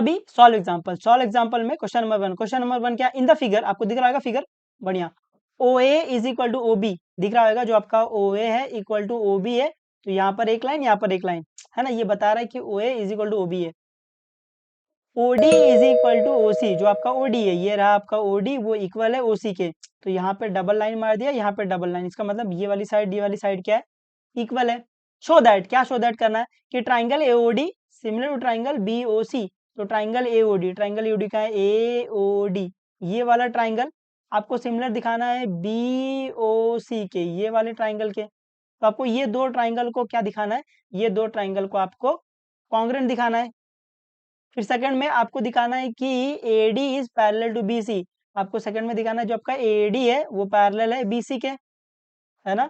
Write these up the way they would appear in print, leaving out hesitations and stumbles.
अभी solve example में question number 1 क्या, इन द फिगर, आपको दिख रहा होगा फिगर, बढ़िया, O A is equal to O B, दिख रहा होगा जो आपका ओ ए है इक्वल टू ओ बी है, तो यहाँ पर एक लाइन, यहाँ पर एक लाइन है ना, ये बता रहा है कि O A is equal to O B है। OD is equal to OC, जो आपका ओडी है, ये रहा आपका ओडी, वो इक्वल है ओसी के, तो यहाँ पे डबल लाइन मार दिया, यहाँ पे डबल लाइन, इसका मतलब ये वाली साइड क्या है, इक्वल है। शो दैट, क्या शो दैट करना है कि triangle AOD similar to triangle BOC, तो ट्राइंगल एओडी का है एओडी, ये वाला ट्राइंगल आपको सिमिलर दिखाना है बीओसी के, ये वाले ट्राइंगल के, तो आपको ये दो ट्राइंगल को क्या दिखाना है, ये दो ट्राइंगल को आपको कॉन्ग्रुएंट दिखाना है। फिर सेकंड में आपको दिखाना है कि AD is parallel to BC, आपको सेकंड में दिखाना है जो आपका एडी है वो पैरेलल है बीसी के, है ना।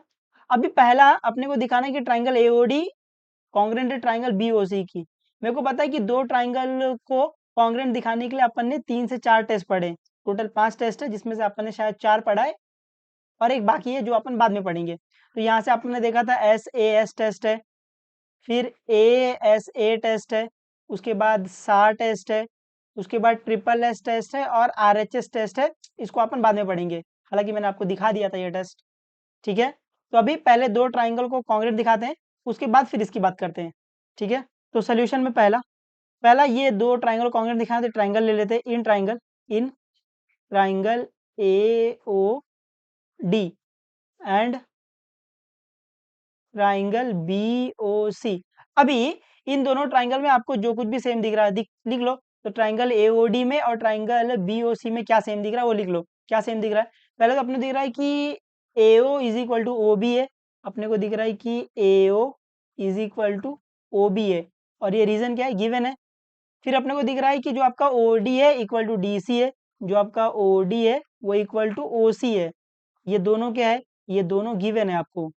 अभी पहला अपने को दिखाना है कि ट्राइंगल एओडी कॉन्ग्रुएंट है ट्राइंगल बीओसी की, मेरे को पता है कि दो ट्राइंगल को कॉन्ग्रुएंट दिखाने के लिए अपन ने 3 से 4 टेस्ट पढ़े, टोटल 5 टेस्ट है, जिसमें से अपन ने शायद 4 पढ़ा है और एक बाकी है जो अपन बाद में पढ़ेंगे। तो यहाँ से आपने देखा था एस टेस्ट है, फिर ए टेस्ट है, उसके बाद सार टेस्ट है, उसके बाद ट्रिपल एस टेस्ट है और आरएचएस टेस्ट है, इसको अपन बाद में पढ़ेंगे, हालांकि मैंने आपको दिखा दिया था ये टेस्ट, ठीक है। तो अभी पहले दो ट्राइंगल को कॉन्ग्रुएंट दिखाते हैं, उसके बाद फिर इसकी बात करते हैं, ठीक है। तो सोल्यूशन में पहला ये दो ट्राइंगल कॉन्ग्रुएंट दिखाते, ट्राइंगल ले लेते हैं, इन triangle A O D and triangle B O C. अभी इन दोनों ट्राइंगल में आपको जो कुछ भी सेम दिख रहा है लिख लो, तो ट्राइंगल एओडी में और ट्राइंगल बीओसी में क्या सेम दिख रहा है वो लिख लो, क्या सेम दिख रहा है। पहले तो अपने दिख रहा है कि AO is equal to O B है, अपने को दिख रहा है कि AO is equal to O B है, और ये रीजन क्या है, गिवन है। फिर अपने को दिख रहा है कि जो आपका ओडी है इक्वल टू डी सी है, जो आपका ओडी है वो इक्वल टू ओ सी है, ये दोनों क्या है, ये दोनों गिवन है आपको,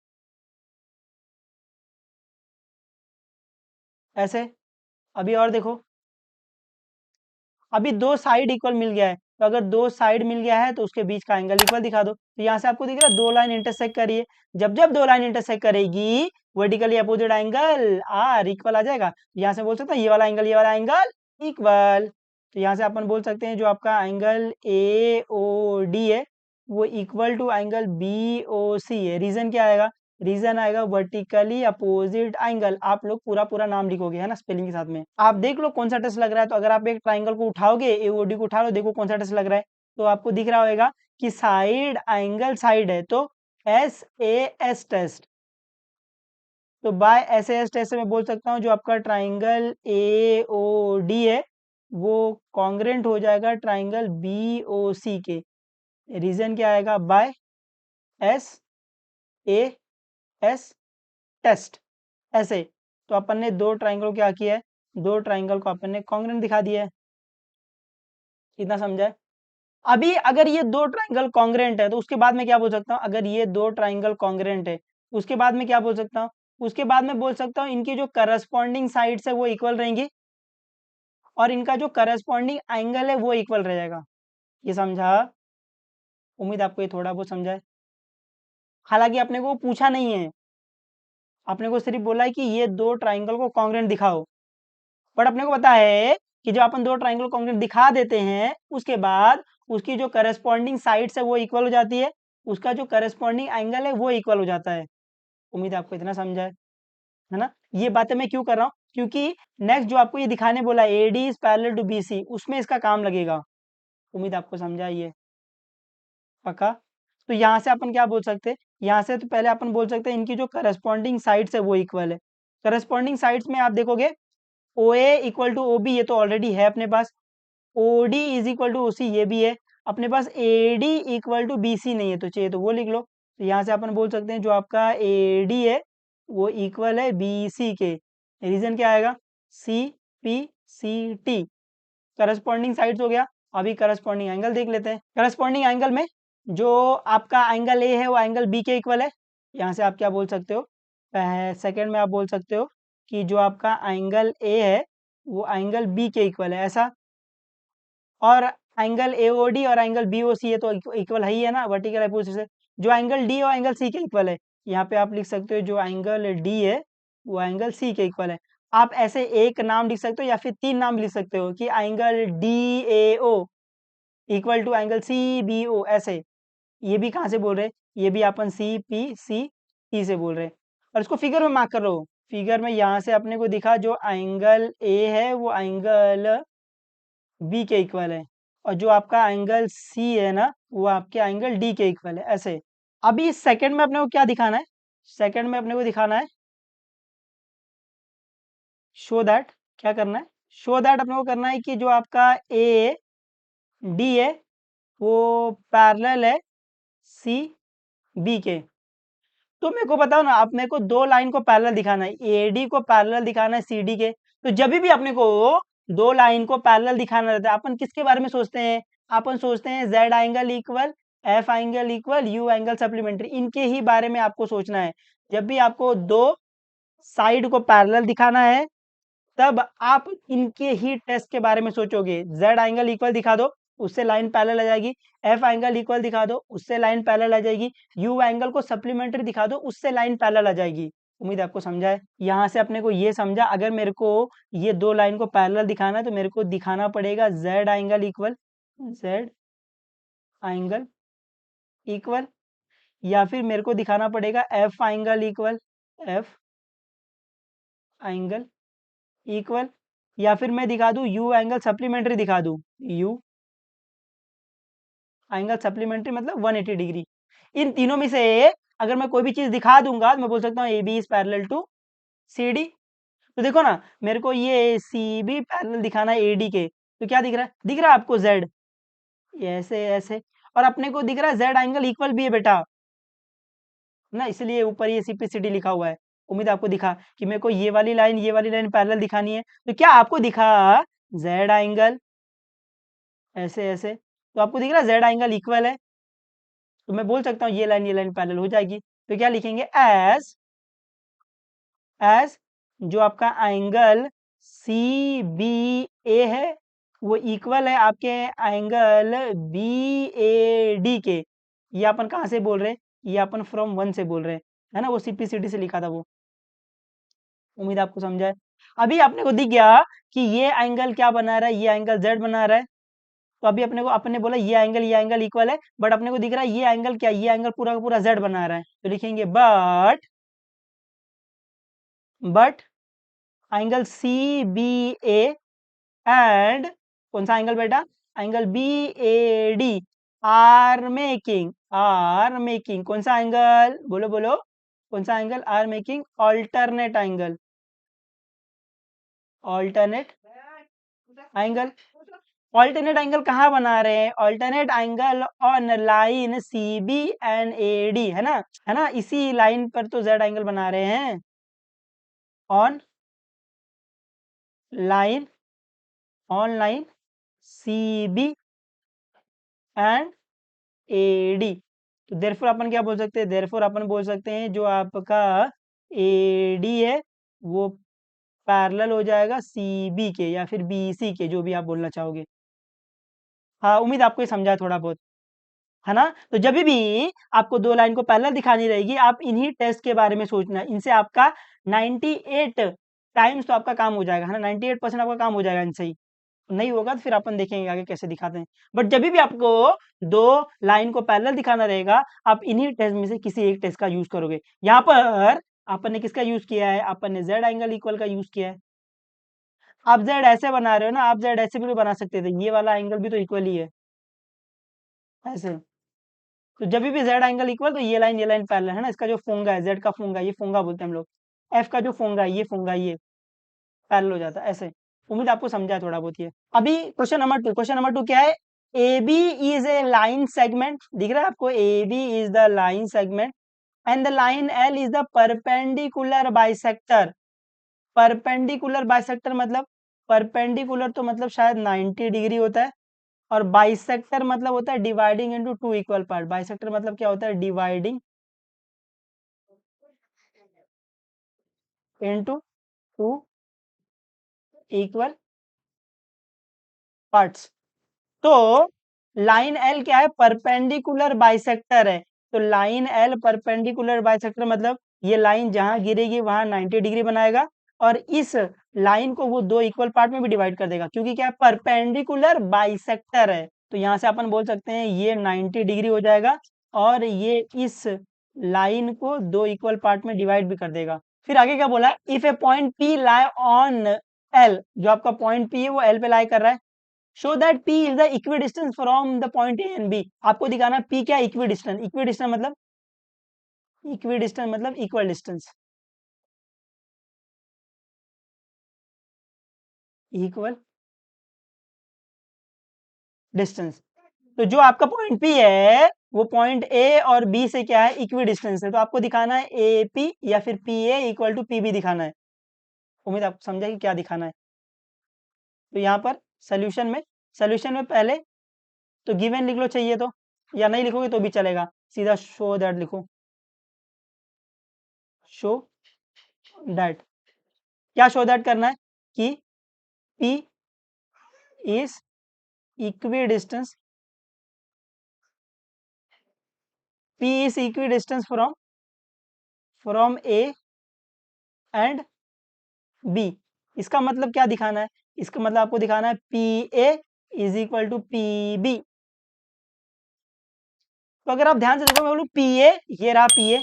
ऐसे। अभी और देखो, अभी दो साइड इक्वल मिल गया है, तो अगर दो साइड मिल गया है तो उसके बीच का एंगल इक्वल दिखा दो, तो यहाँ से आपको दिख रहा है दो लाइन इंटरसेक्ट कर रही है, जब जब दो लाइन इंटरसेक्ट करेगी vertically opposite angle are equal आ जाएगा, तो यहाँ से बोल सकते हैं ये वाला एंगल इक्वल, तो यहाँ से अपन बोल सकते हैं जो आपका एंगल ए ओ डी है वो equal to angle B O C है। रीजन क्या आएगा, रीजन आएगा वर्टिकली अपोजिट एंगल, आप लोग पूरा पूरा नाम लिखोगे है ना स्पेलिंग के साथ में, आप देख लो कौन सा टेस्ट लग रहा है। तो अगर आप एक ट्राइंगल को उठाओगे एओडी को उठा लो, देखो कौन सा टेस्ट लग रहा है, तो आपको दिख रहा होगा कि साइड एंगल साइड है, तो एस ए एस टेस्ट, तो by S A S test से मैं बोल सकता हूँ जो आपका ट्राइंगल ए ओ डी है वो कॉन्ग्रुएंट हो जाएगा ट्राइंगल बी ओ सी के। रीजन क्या आएगा, by S A S test, ऐसे। तो अपन ने दो ट्राइंगल को क्या किया है, दो ट्राइंगल को अपन ने कॉन्ग्रुएंट दिखा दिया है, इतना समझा है। अभी अगर ये दो ट्राइंगल कॉन्ग्रुएंट है तो उसके बाद में क्या बोल सकता हूँ, अगर ये दो ट्राइंगल कॉन्ग्रुएंट है उसके बाद में क्या बोल सकता हूँ, उसके बाद में बोल सकता हूँ इनकी जो करस्पॉन्डिंग साइड्स है वो इक्वल रहेंगी और इनका जो करस्पॉन्डिंग एंगल है वो इक्वल रह जाएगा। ये समझा, उम्मीद आपको ये थोड़ा बहुत समझा है। हालांकि अपने को पूछा नहीं है, अपने को सिर्फ बोला है कि ये दो ट्राइंगल को कॉन्ग्रुएंट दिखाओ, बट अपने को पता है कि जब अपन दो ट्राइंगल कॉन्ग्रुएंट दिखा देते हैं उसके बाद उसकी जो करस्पॉन्डिंग साइड्स है वो इक्वल हो जाती है, उसका जो करस्पॉन्डिंग एंगल है वो इक्वल हो जाता है। उम्मीद आपको इतना समझा है ना। ये बातें मैं क्यों कर रहा हूँ, क्योंकि नेक्स्ट जो आपको ये दिखाने बोला AD is parallel to BC, उसमें इसका काम लगेगा। उम्मीद आपको समझा ये पक्का। तो यहाँ से अपन क्या बोल सकते हैं, यहाँ से तो पहले अपन बोल सकते हैं इनकी जो करस्पॉन्डिंग साइड्स है वो इक्वल है। करस्पॉन्डिंग साइड्स में आप देखोगे O A equal to O B, ये तो ऑलरेडी है अपने पास, O D is equal to O C ये भी है अपने पास, A D equal to B C नहीं है, तो चाहिए तो वो लिख लो। तो यहाँ से अपन बोल सकते हैं जो आपका ए डी है वो इक्वल है बी सी के। रीजन क्या आएगा, C P C T, corresponding sides हो गया। अभी करस्पॉन्डिंग एंगल देख लेते हैं। करस्पॉन्डिंग एंगल में जो आपका एंगल ए है वो एंगल बी के इक्वल है। यहाँ से आप क्या बोल सकते हो, सेकंड में आप बोल सकते हो कि जो आपका एंगल ए है वो एंगल बी के इक्वल है, ऐसा। और एंगल एओडी और एंगल बीओसी है तो इक्वल है ही है ना वर्टिकल अपोजिट से। जो एंगल डी और एंगल सी के इक्वल है, यहाँ पे आप लिख सकते हो जो एंगल डी है वो एंगल सी के इक्वल है। आप ऐसे एक नाम लिख सकते हो या फिर 3 नाम लिख सकते हो कि angle DAO equal to angle CBO ऐसे। ये भी कहाँ से बोल रहे हैं? ये भी अपन CPCT से बोल रहे हैं और इसको फिगर में मार्क कर लो। फिगर में यहाँ से अपने को दिखा जो एंगल A है वो एंगल B के इक्वल है और जो आपका एंगल C है ना वो आपके एंगल D के इक्वल है ऐसे। अभी इस सेकंड में अपने को क्या दिखाना है? सेकंड में अपने को दिखाना है शो दैट, क्या करना है? शो दैट अपने को करना है कि जो आपका AD है वो पैरेलल है CB के। तो मेरे को बताओ ना, आप मेरे को दो लाइन को पैरेलल दिखाना है, AD को पैरेलल दिखाना है CD के। तो जब भी अपने को दो लाइन को पैरेलल दिखाना रहता है अपन किसके बारे में सोचते हैं? अपन सोचते हैं Z angle equal F angle equal U angle supplementary, इनके ही बारे में आपको सोचना है। जब भी आपको दो साइड को पैरेलल दिखाना है तब आप इनके ही टेस्ट के बारे में सोचोगे। Z एंगल इक्वल दिखा दो, उससे लाइन पैरेलल आ जाएगी। F एंगल इक्वल दिखा दो, उससे लाइन पैरेलल आ जाएगी। U एंगल को सप्लीमेंट्री दिखा दो, उससे लाइन पैरेलल आ जाएगी। उम्मीद है आपको समझा है। यहाँ से अपने को ये समझा, अगर मेरे को ये दो लाइन को पैरेलल दिखाना है तो मेरे को दिखाना पड़ेगा Z angle equal Z angle equal, या फिर मेरे को दिखाना पड़ेगा F angle equal F angle equal, या फिर मैं दिखा दूं U एंगल सप्लीमेंट्री दिखा दूं। U एंगल सप्लीमेंट्री मतलब 180 डिग्री। इन तीनों में से अगर मैं कोई भी चीज दिखा दूंगा तो मैं बोल सकता हूँ AB is parallel to CD। तो देखो ना, मेरे को ये CB पैरेलल दिखाना है AD के, तो क्या दिख रहा है? दिख रहा है आपको Z ऐसे ऐसे, और अपने को दिख रहा है Z एंगल इक्वल भी है बेटा ना, इसलिए ऊपर ये CPCD लिखा हुआ है। उम्मीद है आपको दिखा कि मेरे को ये वाली लाइन पैरेलल दिखानी है। तो क्या आपको दिखा Z एंगल ऐसे ऐसे, तो आपको दिख रहा है Z एंगल इक्वल है, तो मैं बोल सकता हूँ ये लाइन पैरेलल हो जाएगी। तो क्या लिखेंगे? एज जो आपका एंगल CBA है वो इक्वल है आपके एंगल BAD के। ये अपन कहाँ से बोल रहे हैं? ये अपन फ्रॉम 1 से बोल रहे हैं, है ना, वो CPCD से लिखा था वो। उम्मीद आपको समझा है। अभी अपने को दिख गया कि ये एंगल क्या बना रहा है, ये एंगल Z बना रहा है। तो अभी अपने बोला ये एंगल इक्वल है, बट अपने को दिख रहा है ये एंगल क्या, ये एंगल पूरा का पूरा Z बना रहा है। तो लिखेंगे बट एंगल CBA एंड कौन सा एंगल बेटा? एंगल BAD आर मेकिंग कौन सा एंगल? बोलो बोलो, कौन सा angle? Are making alternate angle. Alternate angle कहाँ बना रहे हैं? Alternate angle on line CB and AD, है ना, इसी लाइन पर तो Z एंगल बना रहे हैं। On line CB and AD। तो देयरफॉर अपन क्या बोल सकते हैं? देयरफॉर अपन बोल सकते हैं जो आपका AD है वो पैरेलल हो जाएगा CB के या फिर BC के, जो भी आप बोलना चाहोगे। हाँ, उम्मीद आपको ये समझा है थोड़ा बहुत, है ना। तो जब भी आपको दो लाइन को पैरेलल दिखानी रहेगी आप इन्हीं टेस्ट के बारे में सोचना है। इनसे आपका 98 टाइम्स तो आपका काम हो जाएगा, है ना, 98% आपका काम हो जाएगा इनसे ही। नहीं होगा तो फिर अपन देखेंगे आगे कैसे दिखाते हैं। बट जब भी आपको दो लाइन को पैरेलल दिखाना रहेगा आप इन्हीं टेस्ट में से किसी एक टेस्ट का यूज करोगे। यहाँ पर अपन ने किसका यूज किया है? अपन ने Z एंगल इक्वल का यूज किया है। आप Z ऐसे बना रहे हो ना, आप Z ऐसे भी तो बना सकते थे, ये वाला एंगल भी तो इक्वल ही है ऐसे। तो जब भी Z एंगल इक्वल तो ये लाइन पैरेलल, है ना, इसका जो फोंगा है, Z का फोंगा, ये फोंगा बोलते हैं हम लोग। F का जो फोंगा है, ये फोंगा, ये पैरेलल हो जाता है ऐसे। उम्मीद आपको समझा है थोड़ा बहुत ये। अभी क्वेश्चन नंबर 2 क्या है? AB is a line segment, दिख रहा है आपको? AB is the line segment and the line L is the perpendicular bisector. Perpendicular bisector मतलब, परपेंडिकुलर तो मतलब शायद 90 डिग्री होता है, और बाइसेक्टर मतलब होता है dividing into two equal part. Bisector मतलब क्या होता है? Dividing into two equal parts. तो लाइन L क्या है? परपेंडिकुलर बाइसेक्टर है। तो लाइन L परपेंडिकुलर बाइसेक्टर मतलब ये लाइन जहां गिरेगी वहां 90 डिग्री बनाएगा, और इस लाइन को वो दो इक्वल पार्ट में भी डिवाइड कर देगा, क्योंकि क्या है, परपेंडिकुलर बाइसेक्टर है। तो यहाँ से अपन बोल सकते हैं ये 90 डिग्री हो जाएगा और ये इस लाइन को दो इक्वल पार्ट में डिवाइड भी कर देगा। फिर आगे क्या बोला, if A point P lie on L, जो आपका पॉइंट पी है वो एल पे लाई कर रहा है, show that P is the equidistance from the point A and B. आपको दिखाना पी क्या, इक्वी डिस्टेंस। इक्वी डिस्टेंस मतलब, इक्वी डिस्टेंस मतलब इक्वल डिस्टेंस, इक्वल डिस्टेंस। तो जो आपका पॉइंट पी है वो पॉइंट ए और बी से क्या है, इक्वी डिस्टेंस है। तो आपको दिखाना है ए पी या फिर P A equal to P B दिखाना है। उम्मीद आपको समझा कि क्या दिखाना है। तो यहाँ पर सोल्यूशन में पहले तो गिवन लिख लो चाहिए तो, या नहीं लिखोगे तो भी चलेगा, सीधा शो दैट लिखो। शो दैट, क्या शो दैट करना है कि P is equidistance, P is equidistance from A and B। इसका मतलब क्या दिखाना है, इसका मतलब आपको दिखाना है PA is equal to PB। तो अगर आप ध्यान से देखो, मैं बोलूँ PA, ये रहा PA,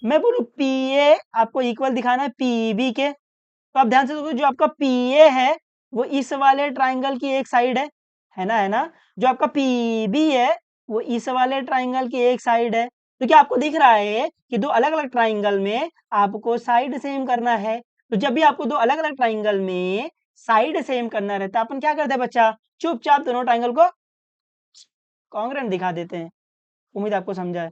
मैं बोलूँ PA आपको इक्वल दिखाना है PB के। तो आप ध्यान से देखो, जो आपका PA है वो इस वाले ट्राइंगल की एक साइड है ना, है ना। जो आपका PB है वो इस वाले ट्राइंगल की एक साइड है। तो क्या आपको दिख रहा है कि दो अलग अलग ट्राइंगल में आपको साइड सेम करना है। तो जब भी आपको दो अलग अलग ट्राइंगल में साइड सेम करना रहता है, अपन क्या करते हैं बच्चा, चुपचाप दोनों ट्राइंगल को कॉन्ग्रुएंट दिखा देते हैं। उम्मीद आपको समझा है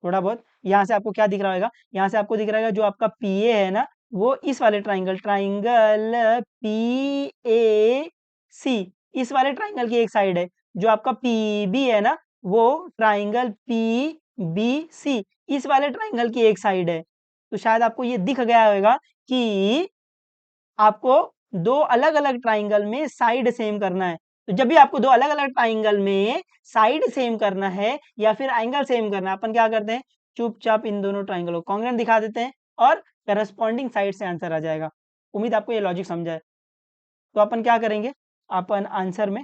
थोड़ा बहुत। यहाँ से आपको क्या दिख रहा होगा, यहाँ से आपको दिख रहा है जो आपका PA है ना, वो इस वाले ट्राइंगल PAC, इस वाले ट्राइंगल की एक साइड है। जो आपका PB है ना, वो ट्राइंगल PBC, इस वाले ट्राइंगल की एक साइड है। तो शायद आपको ये दिख गया होगा कि आपको दो अलग अलग ट्राइंगल में साइड सेम करना है। तो जब भी आपको दो अलग अलग ट्राइंगल में साइड सेम करना है या फिर एंगल सेम करना है, अपन क्या करते हैं, चुपचाप इन दोनों ट्राइंगलों को कॉन्ग्रुएंट दिखा देते हैं और करस्पॉन्डिंग साइड से आंसर आ जाएगा। उम्मीद आपको ये लॉजिक समझा है। तो अपन क्या करेंगे, अपन आंसर में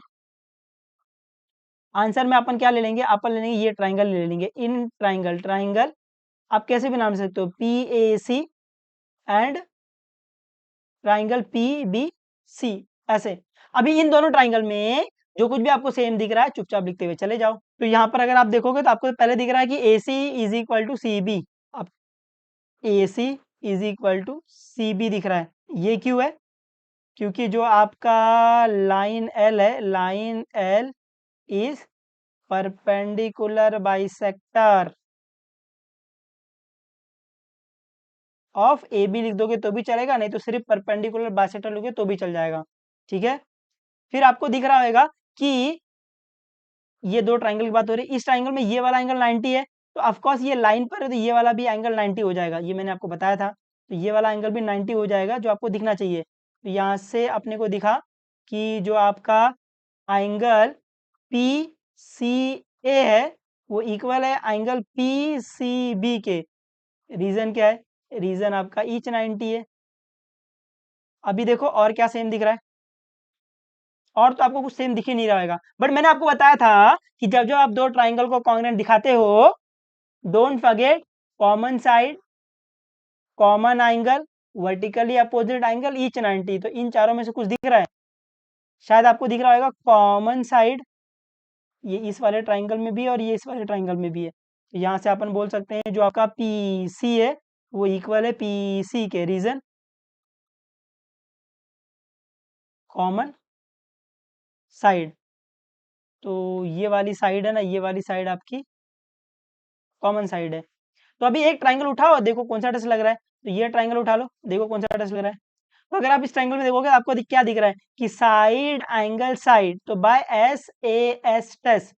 अपन क्या ले लेंगे, अपन ले लेंगे ये ट्राइंगल ले लेंगे, इन ट्राइंगल आप कैसे भी नाम ले सकते हो, PAC एंड ट्राइंगल PBC, ऐसे। अभी इन दोनों ट्राइंगल में जो कुछ भी आपको सेम दिख रहा है चुपचाप लिखते हुए चले जाओ। तो यहाँ पर अगर आप देखोगे तो आपको पहले दिख रहा है कि AC is equal to CB। अब AC is equal to CB दिख रहा है, ये क्यों है, क्योंकि जो आपका लाइन L है, line L is perpendicular bisector of AB लिख दोगे तो भी चलेगा, नहीं तो सिर्फ परपेंडिकुलर बाइसेक्टर लिखोगे तो भी चल जाएगा। ठीक है, फिर आपको दिख रहा होगा कि ये दो ट्राइंगल की बात हो रही है, इस ट्राइंगल में ये वाला एंगल 90 है, तो ऑफ कोर्स ये लाइन पर है तो ये वाला भी एंगल 90 हो जाएगा, ये मैंने आपको बताया था। तो ये वाला एंगल भी 90 हो जाएगा जो आपको दिखना चाहिए। तो यहाँ से अपने को दिखा कि जो आपका एंगल PCA है वो इक्वल है एंगल PCB के। रीजन क्या है, रीजन आपका ईच 90 है। अभी देखो और क्या सेम दिख रहा है, और तो आपको कुछ सेम दिख ही नहीं रहा होगा, बट मैंने आपको बताया था कि जब जब आप दो ट्राइंगल को कॉन्ग्रुएंट दिखाते हो, don't forget common side, common angle, vertically opposite angle, each 90। तो इन चारों में से कुछ दिख रहा है, शायद आपको दिख रहा होगा कॉमन साइड, ये इस वाले ट्राइंगल में भी है और ये इस वाले ट्राइंगल में भी है। तो यहाँ से अपन बोल सकते हैं जो आपका PC है वो इक्वल है PC के, रीजन कॉमन साइड। तो ये वाली साइड है ना, ये वाली साइड आपकी कॉमन साइड है। तो अभी एक ट्राइंगल उठाओ, देखो कौन सा टेस्ट लग रहा है। तो ये ट्राइंगल उठा लो, देखो कौन सा टेस्ट लग रहा है। तो अगर आप इस ट्राइंगल में देखोगे आपको क्या दिख रहा है कि साइड एंगल साइड, तो बाय SAS टेस्ट,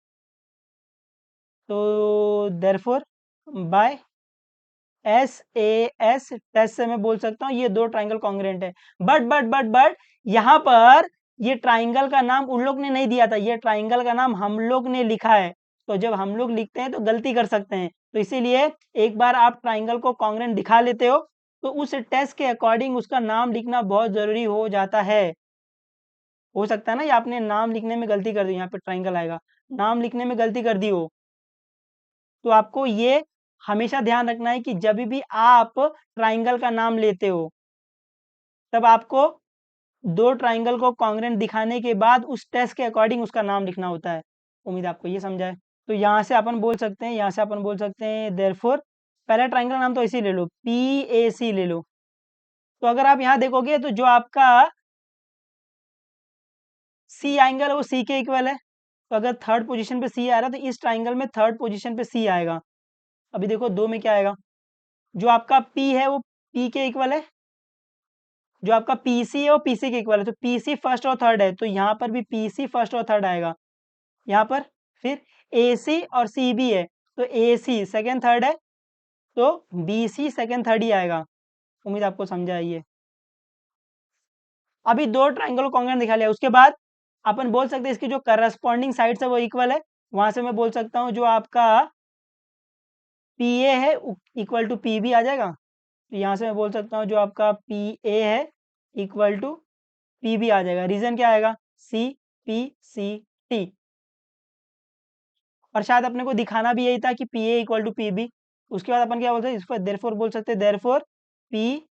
तो देयरफॉर बाय SAS टेस्ट से मैं बोल सकता हूँ ये दो ट्राइंगल कॉन्ग्रुएंट है। बट यहाँ पर ये ट्राइंगल का नाम उन लोग ने नहीं दिया था, ये ट्राइंगल का नाम हम लोग ने लिखा है। तो जब हम लोग लिखते हैं तो गलती कर सकते हैं, तो इसीलिए एक बार आप ट्राइंगल को कॉन्ग्रुएंट दिखा लेते हो तो उस टेस्ट के अकॉर्डिंग उसका नाम लिखना बहुत ज़रूरी हो जाता है। हो सकता है ना, ये आपने नाम लिखने में गलती कर दी, यहाँ पे ट्राइंगल आएगा, नाम लिखने में गलती कर दी हो, तो आपको ये हमेशा ध्यान रखना है कि जब भी आप ट्राइंगल का नाम लेते हो, तब आपको 2 ट्राइंगल को कॉन्ग्रुएंट दिखाने के बाद उस टेस्ट के अकॉर्डिंग उसका नाम लिखना होता है। उम्मीद आपको ये समझा है। तो यहाँ से अपन बोल सकते हैं, यहाँ से अपन बोल सकते हैं देयरफॉर, पहला ट्राइंगल नाम तो इसी ले लो, PAC ले लो। तो अगर आप यहाँ देखोगे तो जो आपका सी एंगल है वो सी के इक्वल है। तो अगर थर्ड पोजीशन पे सी आ रहा है तो इस ट्राइंगल में थर्ड पोजीशन पे सी आएगा। अभी देखो 2 में क्या आएगा, जो आपका पी है वो पी के इक्वल है, जो आपका पीसी है वो पीसी के इक्वल है। तो पीसी फर्स्ट और थर्ड है, तो यहाँ पर भी पीसी फर्स्ट और थर्ड आएगा यहाँ पर। फिर एसी और सीबी है, तो एसी सेकेंड थर्ड है, तो बीसी सेकेंड थर्ड ही आएगा। उम्मीद आपको समझा है ये। अभी 2 ट्राइंगल कॉन्ग्रुएंट दिखा लिया, उसके बाद अपन बोल सकते हैं इसकी जो करस्पॉन्डिंग साइड्स है वो इक्वल है। वहां से मैं बोल सकता हूँ जो आपका पी ए है इक्वल टू पी बी आ जाएगा। तो यहाँ से मैं बोल सकता हूँ जो आपका पी ए है इक्वल टू पी बी आ जाएगा। रीजन क्या आएगा, सी पी सी टी। और शायद अपने को दिखाना भी यही था कि P A equal to P B. उसके बाद अपन क्या बोलते हैं, इसको देयरफॉर बोल सकते हैं, therefore P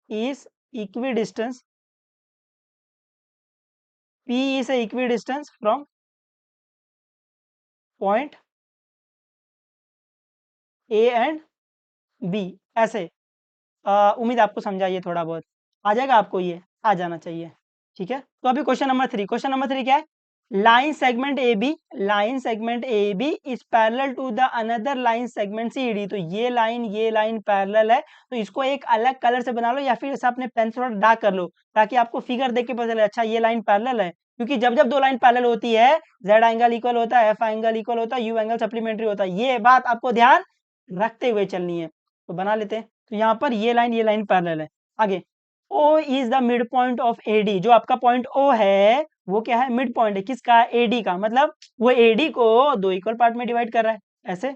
is equidistance, P is equidistance from point A and B. ऐसे उम्मीद आपको समझा ये थोड़ा बहुत, आ जाएगा आपको, ये आ जाना चाहिए। ठीक है, तो अभी क्वेश्चन नंबर 3 क्या है, line segment A B, line segment A B is parallel to the another line segment C D. तो ये लाइन पैरेलल है, तो इसको एक अलग कलर से बना लो या फिर इसे अपने पेन से थोड़ा डार्क कर लो, ताकि आपको फिगर देख के पता चले अच्छा ये लाइन पैरेलल है। क्योंकि जब जब 2 लाइन पैरेलल होती है, जेड एंगल इक्वल होता है, एफ एंगल इक्वल होता है, यू एंगल सप्लीमेंट्री होता है। ये बात आपको ध्यान रखते हुए चलनी है। तो बना लेते हैं, तो यहाँ पर ये लाइन पैरेलल है। आगे, O is the mid point of A D, जो आपका पॉइंट ओ है वो क्या है, मिड पॉइंट है किसका, एडी का। मतलब वो एडी को 2 इक्वल पार्ट में डिवाइड कर रहा है ऐसे।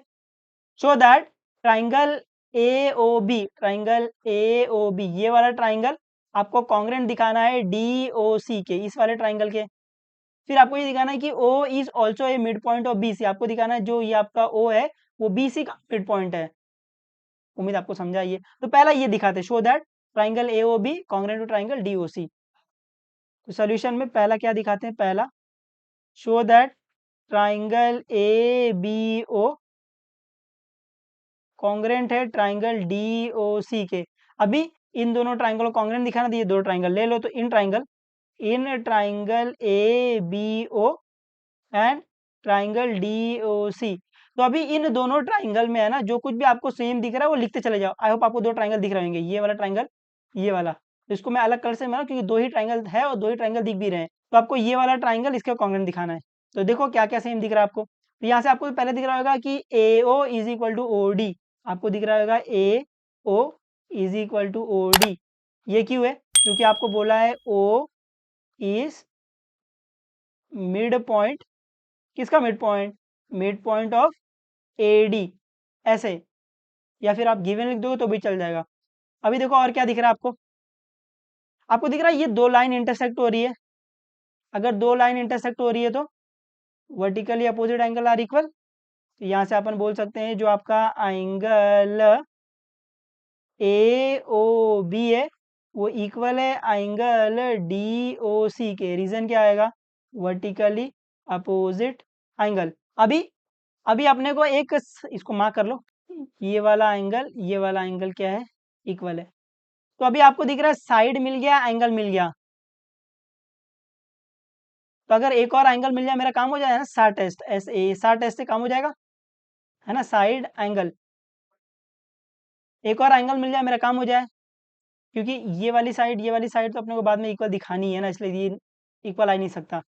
Show that triangle A O B, triangle A O B, ये वाला ट्राइंगल आपको कॉन्ग्रुएंट दिखाना है डी ओ सी के, इस वाले ट्राइंगल के। फिर आपको ये दिखाना है कि O is also a mid point of B C, आपको दिखाना है जो ये आपका ओ है वो बी सी का मिड पॉइंट है। उम्मीद आपको समझा ये। तो पहला ये दिखाते, show that triangle A O B congruent to triangle D O C. तो सोल्यूशन में पहला क्या दिखाते हैं, पहला show that triangle A B O congruent है ट्राइंगल डी ओ सी के। अभी इन दोनों ट्राइंगल को कॉन्ग्रुएंट दिखाना, दिए 2 ट्राइंगल ले लो, तो इन triangle A B O and triangle D O C. तो अभी इन दोनों ट्राइंगल में है ना, जो कुछ भी आपको सेम दिख रहा है वो लिखते चले जाओ। आई होप आपको 2 ट्राइंगल दिख रहे होंगे, ये वाला ट्राइंगल, ये वाला। तो इसको मैं अलग कलर से बना, क्योंकि 2 ही ट्राइंगल है और 2 ही ट्राइंगल दिख भी रहे हैं। तो आपको ये वाला ट्राइंगल इसका कॉन्ग्रुएंट दिखाना है। तो देखो क्या क्या सेम दिख रहा है आपको। तो यहाँ से आपको पहले दिख रहा होगा कि A O is equal to O D, आपको दिख रहा होगा A O is equal to O D. ये क्यों है, क्योंकि आपको बोला है ओ इज मिड पॉइंट, किसका mid point, mid point of A D, ऐसे। या फिर आप गिवन लिख दोगे तो भी चल जाएगा। अभी देखो और क्या दिख रहा है आपको, आपको दिख रहा है ये 2 लाइन इंटरसेक्ट हो रही है। अगर 2 लाइन इंटरसेक्ट हो रही है तो vertically opposite angle are equal. तो यहाँ से अपन बोल सकते हैं जो आपका एंगल ए ओ बी है वो इक्वल है एंगल डी ओ सी के। रीजन क्या आएगा, वर्टिकली अपोजिट एंगल। अभी अभी अपने को एक इसको मार्क कर लो, ये वाला एंगल क्या है, इक्वल है। तो अभी आपको दिख रहा है साइड मिल गया, एंगल मिल गया। तो अगर एक और एंगल मिल जाए मेरा काम हो जाएगा ना, सार टेस्ट, एस ए सार टेस्ट से काम हो जाएगा, है ना, साइड एंगल। एक और एंगल मिल जाए मेरा काम हो जाए, क्योंकि ये वाली साइड तो अपने को बाद में इक्वल दिखानी है ना, इसलिए ये इक्वल आ ही नहीं सकता।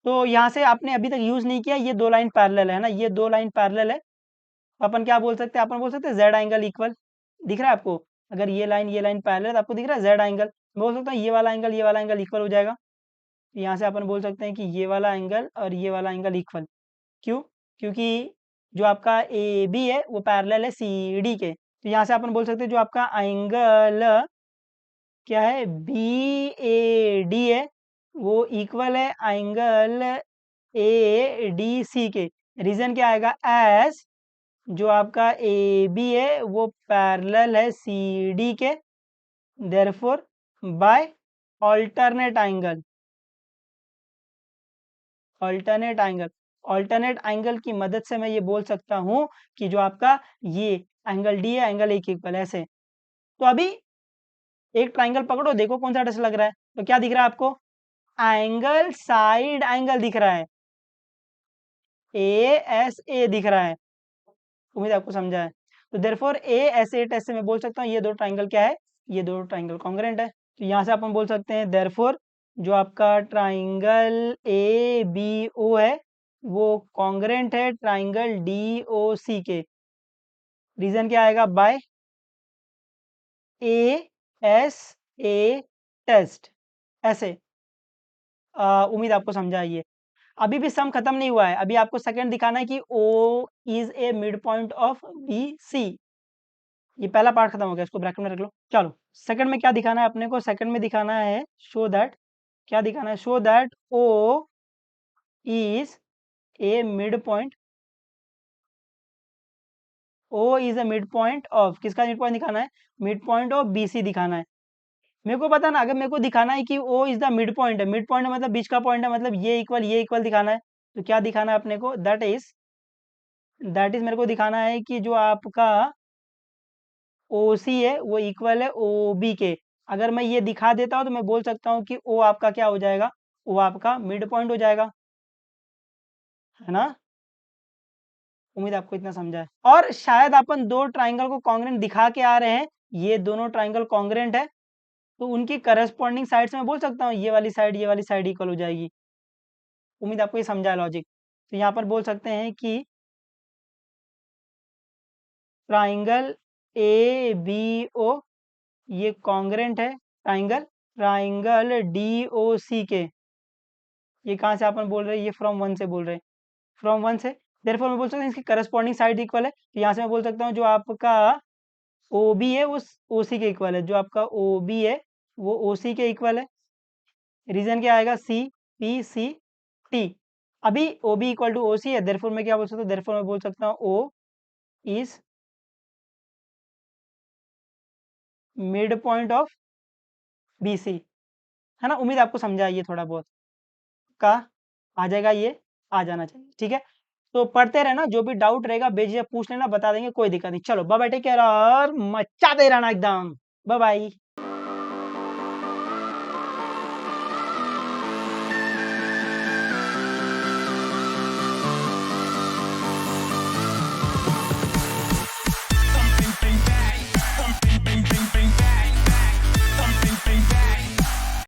तो यहाँ से आपने अभी तक यूज नहीं किया, ये 2 लाइन पैरेलल है ना, ये 2 लाइन पैरेलल है। तो अपन क्या बोल सकते हैं, अपन बोल सकते हैं जेड एंगल इक्वल। दिख रहा है आपको, अगर ये लाइन पैरेलल है तो आपको दिख रहा है जेड एंगल। बोल सकता हूँ ये वाला एंगल इक्वल हो जाएगा। तो यहाँ से अपन बोल सकते हैं कि ये वाला एंगल और ये वाला एंगल इक्वल। क्यों, क्योंकि जो आपका ए बी है वो पैरेलल है सी डी के। तो यहाँ से अपन बोल सकते हैं जो आपका एंगल क्या है बी ए डी है वो इक्वल है एंगल ए डी सी के। रीजन क्या आएगा एस जो आपका ए बी है वो पैरेलल है सी डी के, therefore by alternate angle. Alternate angle alternate angle की मदद से मैं ये बोल सकता हूँ कि जो आपका ये एंगल डी है एंगल ए के इक्वल ऐसे। तो अभी एक ट्राइंगल पकड़ो, देखो कौन सा टेस्ट लग रहा है। तो क्या दिख रहा है आपको? एंगल साइड एंगल दिख रहा है, ए एस ए दिख रहा है। उम्मीद आपको समझा है। तो therefore A S A test से मैं बोल सकता हूँ ये दो ट्राइंगल क्या है, ये दो ट्राइंगल कॉन्ग्रुएंट है। तो यहाँ से अपन बोल सकते हैं देयरफॉर जो आपका ट्राइंगल ए बी ओ है वो कॉन्ग्रुएंट है ट्राइंगल डी ओ सी के। रीजन क्या आएगा? By A S A test ऐसे। उम्मीद आपको समझा है ये। अभी भी सम खत्म नहीं हुआ है, अभी आपको सेकंड दिखाना है कि O is a mid point of B C. ये पहला पार्ट खत्म हो गया, इसको ब्रैकेट में रख लो। चलो सेकंड में क्या दिखाना है अपने को? सेकंड में दिखाना है शो दैट, क्या दिखाना है? Show that O is a mid point, O is a mid point of, किसका मिड पॉइंट दिखाना है? Mid point of B C दिखाना है। मेरे को पता ना, अगर मेरे को दिखाना है कि O is the mid point है, मिड पॉइंट मतलब बीच का पॉइंट है, मतलब ये इक्वल दिखाना है। तो क्या दिखाना है अपने को? दैट इज मेरे को दिखाना है कि जो आपका ओ सी है वो इक्वल है ओ बी के। अगर मैं ये दिखा देता हूँ तो मैं बोल सकता हूँ कि ओ आपका क्या हो जाएगा? ओ आपका मिड पॉइंट हो जाएगा, है ना? उम्मीद आपको इतना समझा है। और शायद अपन दो ट्राइंगल को कॉन्ग्रुएंट दिखा के आ रहे हैं, ये दोनों ट्राइंगल कॉन्ग्रुएंट है तो उनकी करस्पॉन्डिंग साइड से मैं बोल सकता हूँ ये वाली साइड इक्वल हो जाएगी। उम्मीद आपको ये समझा है लॉजिक। तो यहाँ पर बोल सकते हैं कि ट्राइंगल ए बी ओ ये कॉन्ग्रुएंट है ट्राइंगल डी ओ सी के। ये कहाँ से अपन बोल रहे हैं? ये फ्रॉम वन से बोल रहे हैं, फ्रॉम वन से। देयरफॉर मैं बोल सकता हूँ इसकी करस्पॉन्डिंग साइड इक्वल है। तो यहाँ से मैं बोल सकता हूँ जो आपका ओ बी है वो ओ सी के इक्वल है, जो आपका ओ बी है वो ओ सी के इक्वल है। रीजन क्या आएगा? C P C T. अभी O B equal to O C है, देयरफॉर मैं क्या बोल सकता हूँ? देयरफॉर मैं बोल सकता हूँ O is mid point of B C, है ना? उम्मीद आपको समझा है ये थोड़ा बहुत का आ जाएगा, ये आ जाना चाहिए, ठीक है। तो पढ़ते रहना, जो भी डाउट रहेगा बेझिझक पूछ लेना, बता देंगे, कोई दिक्कत नहीं। चलो बाय बाय, टेक केयर और मचाते रहना एकदम। Bye bye.